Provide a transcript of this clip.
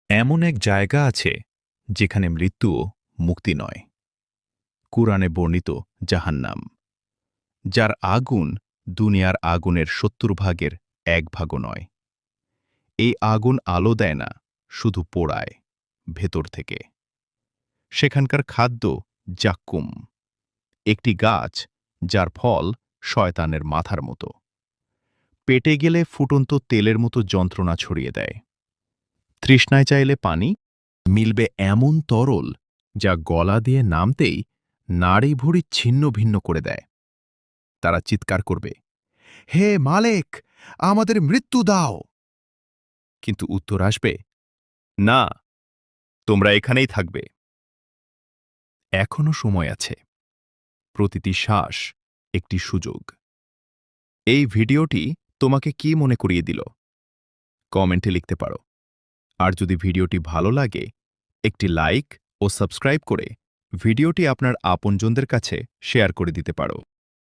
এমন এক জায়গা আছে যেখানে মৃত্যুও মুক্তি নয়। কুরআনে বর্ণিত জাহান্নাম, যার আগুন দুনিয়ার আগুনের ৭০ ভাগের ১ ভাগও নয়। এই আগুন আলো দেয় না, শুধু পোড়ায় ভেতর থেকে। সেখানকার খাদ্য জাক্কুম, একটি গাছ যার ফল শয়তানের মাথার মতো। পেটে গেলে ফুটন্ত তেলের মতো যন্ত্রণা ছড়িয়ে দেয়। তৃষ্ণায় চাইলে পানি মিলবে এমন তরল যা গলা দিয়ে নামতেই নাড়ি ভুড়ি ছিন্ন ভিন্ন করে দেয়। তারা চিৎকার করবে, হে মালেক, আমাদের মৃত্যু দাও। কিন্তু উত্তর আসবে, না, তোমরা এখানেই থাকবে। এখনো সময় আছে। প্রতিটি শ্বাস একটি সুযোগ। এই ভিডিওটি তোমাকে কি মনে করিয়ে দিল? কমেন্টে লিখতে পারো। আর যদি ভিডিওটি ভালো লাগে, একটি লাইক ও সাবস্ক্রাইব করে ভিডিওটি আপনার আপনজনদের কাছে শেয়ার করে দিতে পারো।